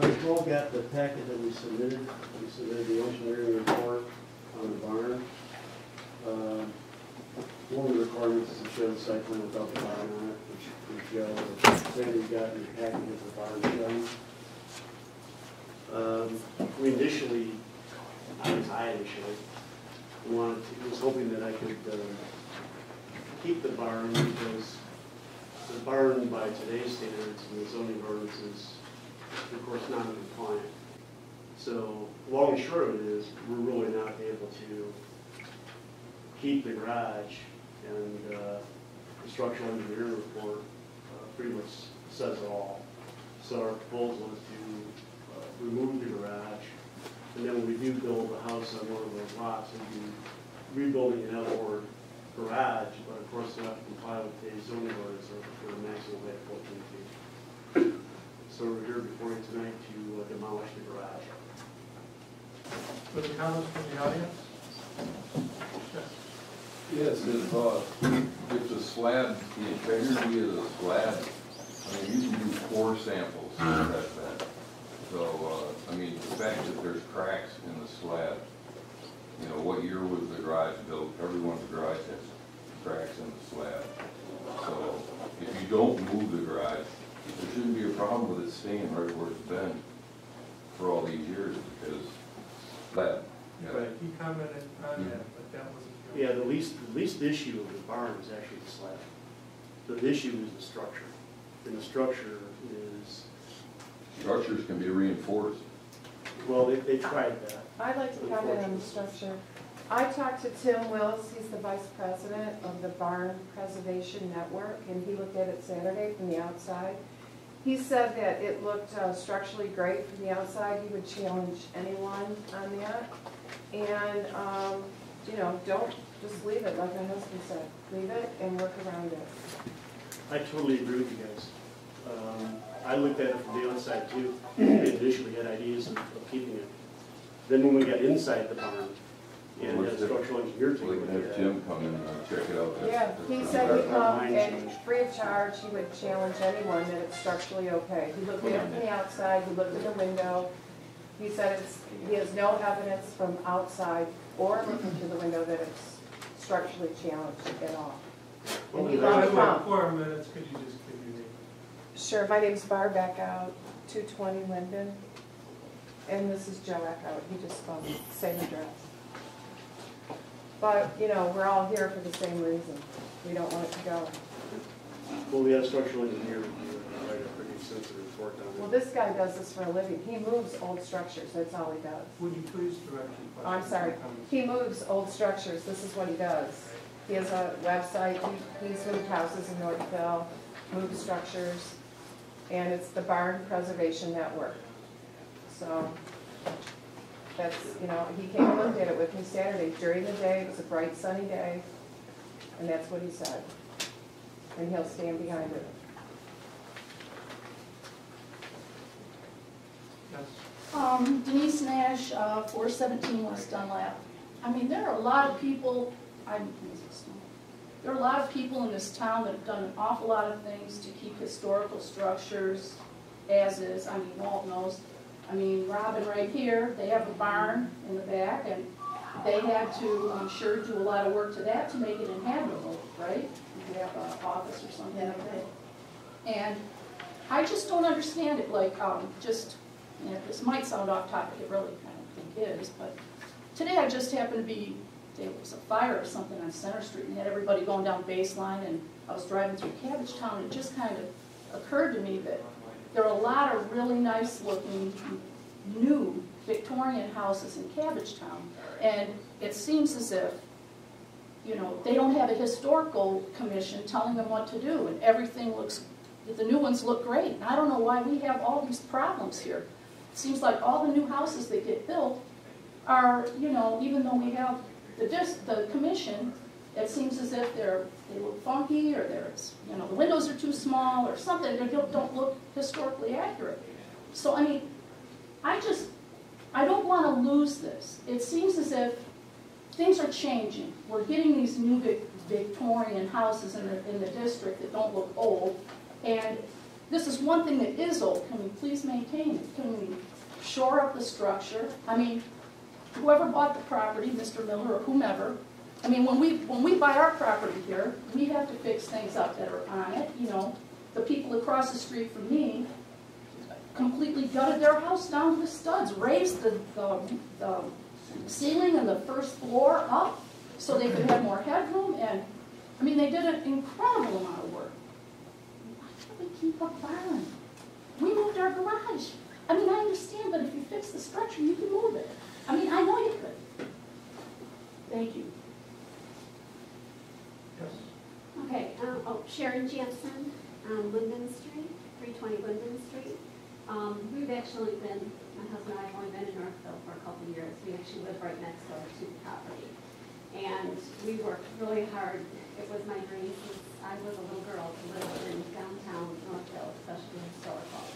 You all got the packet that we submitted. We submitted the engineering report on the barn. One of the requirements is to show the site plan without the barn on it, which Joe or Sandy got in your packet with the barn shown. We initially, I was hoping that I could keep the barn because the barn by today's standards and the zoning ordinance is, of course, non-compliant. So long and short of it is we're really not able to keep the garage, and the structural engineering report pretty much says it all. So our proposal is to remove the garage, and then when we do build the house on one of those lots, we'll be rebuilding an outboard garage, but of course we'll have to comply with the zoning ordinance for the maximum height of 14 feet. So we're here before you tonight to demolish the garage. Further comments from the audience? Yes, if the slab, the integrity of the slab, I mean, you can do 4 samples to test that. So, I mean, the fact that there's cracks in the slab, you know, what year was the garage built? Everyone's garage has cracks in the slab. So, if you don't move the garage, there shouldn't be a problem with it staying right where it's been for all these years because slab. Yeah, right. He commented on that, but that wasn't. Yeah, the least issue of the barn is actually the slab. The issue is the structure, and the structure is. Structures can be reinforced. Well, they tried that. I'd like to comment on the structure. I talked to Tim Willis, he's the vice president of the Barn Preservation Network, and he looked at it Saturday from the outside. He said that it looked structurally great from the outside. He would challenge anyone on that. And, you know, don't just leave it, like my husband said. Leave it and work around it. I totally agree with you guys. I looked at it from the outside too. We initially had ideas of keeping it. Then when we got inside the barn, and had a structural engineer take a We look can at have it. Jim come in and check it out. Yeah, he said he'd come and free of charge, he would challenge anyone that it's structurally okay. He looked at it from the outside, he looked at the window. He said he has no evidence from outside or looking through the window that it's structurally challenged at all. And he loved to come. 4 minutes, could you just give your name? Sure, my name's Barb Eckhout, 220 Linden. And this is Joe Eckhout, he just spoke, same address. But, you know, we're all here for the same reason. We don't want it to go. Well, we had a structural engineer write a pretty extensive report on it. Well, this guy does this for a living. He moves old structures, that's all he does. Would you please direct your question? Oh, I'm sorry. He moves old structures, this is what he does. He has a website, he's moved houses in Northville, moved structures, and it's the Barn Preservation Network. So, that's, you know, he came and looked at it with me Saturday during the day. It was a bright sunny day, and that's what he said. And he'll stand behind it. Yes. Denise Nash, 417 West Dunlap. I mean, there are a lot of people, there are a lot of people in this town that have done an awful lot of things to keep historical structures as is. I mean, Walt knows. I mean, Robin right here, they have a barn in the back, and they had to, I'm sure, do a lot of work to that to make it inhabitable, right? If you have an office or something like that. And I just don't understand it, like, just, you know, this might sound off topic, it really kind of think is, but today I just happened to be, there was a fire or something on Center Street, and had everybody going down Baseline, and I was driving through Cabbagetown, and it just kind of occurred to me that there are a lot of really nice looking new Victorian houses in Cabbagetown, and it seems as if, you know, they don't have a historical commission telling them what to do, and everything looks, the new ones look great. And I don't know why we have all these problems here. It seems like all the new houses that get built are, you know, even though we have the commission, it seems as if they look funky, or there's, you know, the windows are too small or something. They don't look historically accurate. So, I mean, I don't want to lose this. It seems as if things are changing. We're getting these new Victorian houses in the district that don't look old, and this is one thing that is old, can we please maintain it? Can we shore up the structure? I mean, whoever bought the property, Mr. Miller or whomever, I mean, when we buy our property here, we have to fix things up that are on it, you know. The people across the street from me completely gutted their house down to the studs, raised the ceiling and the first floor up so they could have more headroom, and, I mean, they did an incredible amount of work. Why can't we keep a barn? We moved our garage. I mean, I understand, but if you fix the structure, you can move it. I mean, I know you could. Thank you. Yes. Okay, Sharon Jansen, Linden Street, 320 Linden Street. We've actually been, my husband and I have only been in Northville for a couple of years. We actually live right next door to the property. And we worked really hard. It was my dream since I was a little girl to live in downtown Northville, especially historical.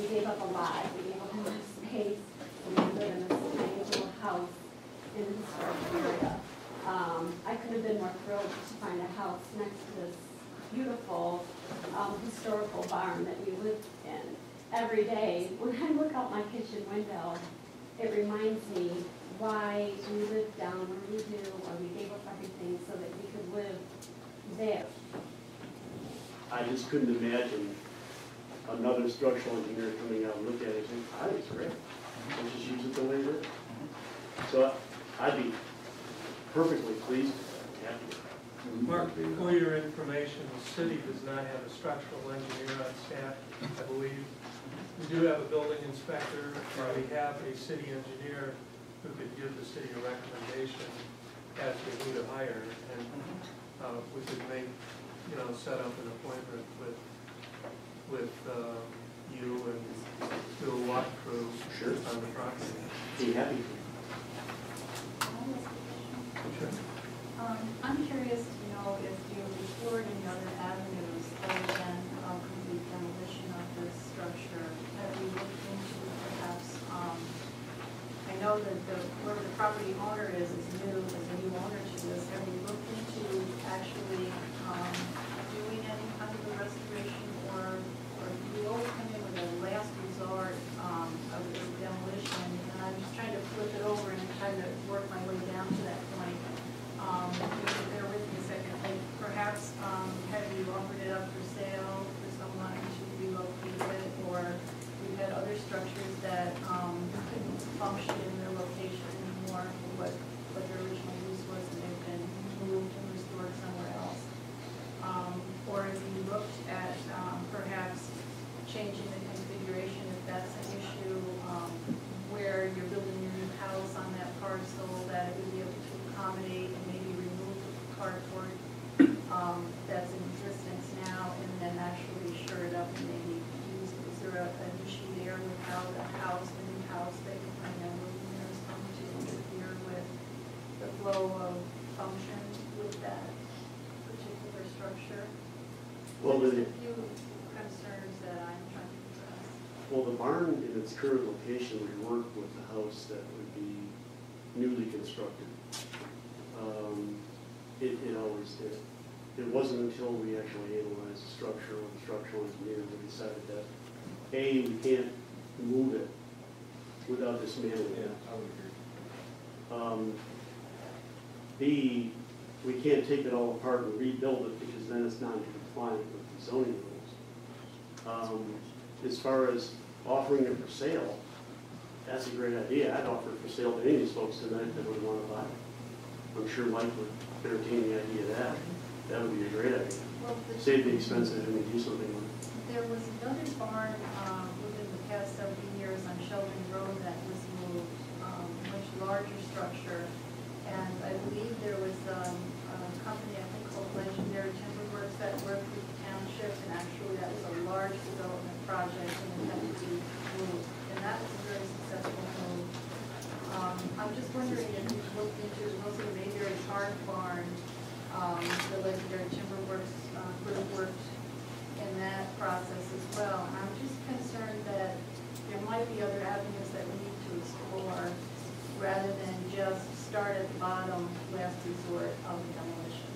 We gave up a lot. We gave up a lot of space. We live in this tiny little house in the historical area. I could have been more thrilled to find a house next to this beautiful historical barn that we lived in. Every day, when I look out my kitchen window, it reminds me why we lived down where we do, or we gave up everything so that we could live there. I just couldn't imagine another structural engineer coming out and looking at it and saying, I think it's great. Let's just use it the way it is. So I'd be perfectly pleased with that, happy with that. Mark, for your information, the city does not have a structural engineer on staff, I believe. We do have a building inspector, and we have a city engineer who could give the city a recommendation as to who to hire, and we could make, set up an appointment with you and do a walkthrough Sure. on the property. Be happy to. Sure. I'm curious to know if you explored any other avenues other than complete demolition of this structure. Have you looked into perhaps, I know that whoever the property owner is new, is a new owner to this. Have you looked into actually doing any kind of a restoration, or you always come in with a last resort of this demolition? And I'm just trying to flip it over and try to work my way down to that point. Bear with me a second. Like perhaps have you offered it up for sale for someone to relocate it, or we've had other structures that couldn't function in their location anymore for what their original use was, and they've been moved and restored somewhere else. Or have you looked at perhaps changing the configuration if that's an issue, where you're building your new house on that parcel, that it would be able to accommodate and maybe remove the carport that's in existence now, and then actually shore it up and maybe use it? Is there an issue there with how the new house that you're planning on moving there is going to interfere with the flow of function with that particular structure? Well, There's a few concerns that I'm trying to address. well, the barn in its current location would work with the house that would be newly constructed. It always did. It wasn't until we actually analyzed the structure with the structural engineer that we decided that, A, we can't move it without dismantling it. I would agree. B, we can't take it all apart and rebuild it because then it's not compliant with the zoning rules. As far as offering it for sale, that's a great idea. I'd offer it for sale to any of these folks tonight that would want to buy it. I'm sure Mike would entertain the idea of that. That would be a great idea. Well, Save the expense of having to do something with it. there was another barn within the past several years on Sheldon Road that was moved, much larger structure. And I believe there was a company, I think called Legendary Timber Works, that worked with the township, and actually that was a large development project and it had to be moved. And that was a very successful move. I'm just wondering if you've looked into also the Mayberry Park barn, the Legendary Timber Works group worked in that process as well. And I'm just concerned that there might be other avenues that we need to explore rather than just start at the bottom, last resort of the demolition.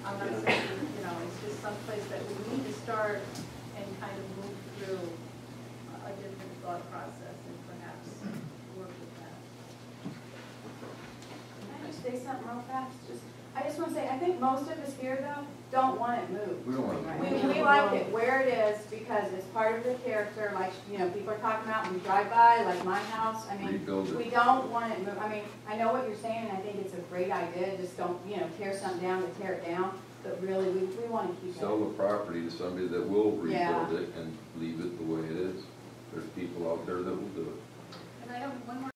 I'm not saying, you know, it's just someplace that we need to start and kind of move through a different thought process and perhaps work with that. Can I just say something real fast? I just want to say, I think most of us here though, don't want it moved. We don't want it moved. We like it where it is because it's part of the character, like, you know, people are talking about when we drive by, like my house. I mean, Rebuild it. we don't want it moved. I mean, I know what you're saying, and I think it's a great idea. Just don't, you know, tear something down to tear it down. But really, we want to keep it. Sell the property to somebody that will Yeah. rebuild it and leave it the way it is. There's people out there that will do it. And I have one more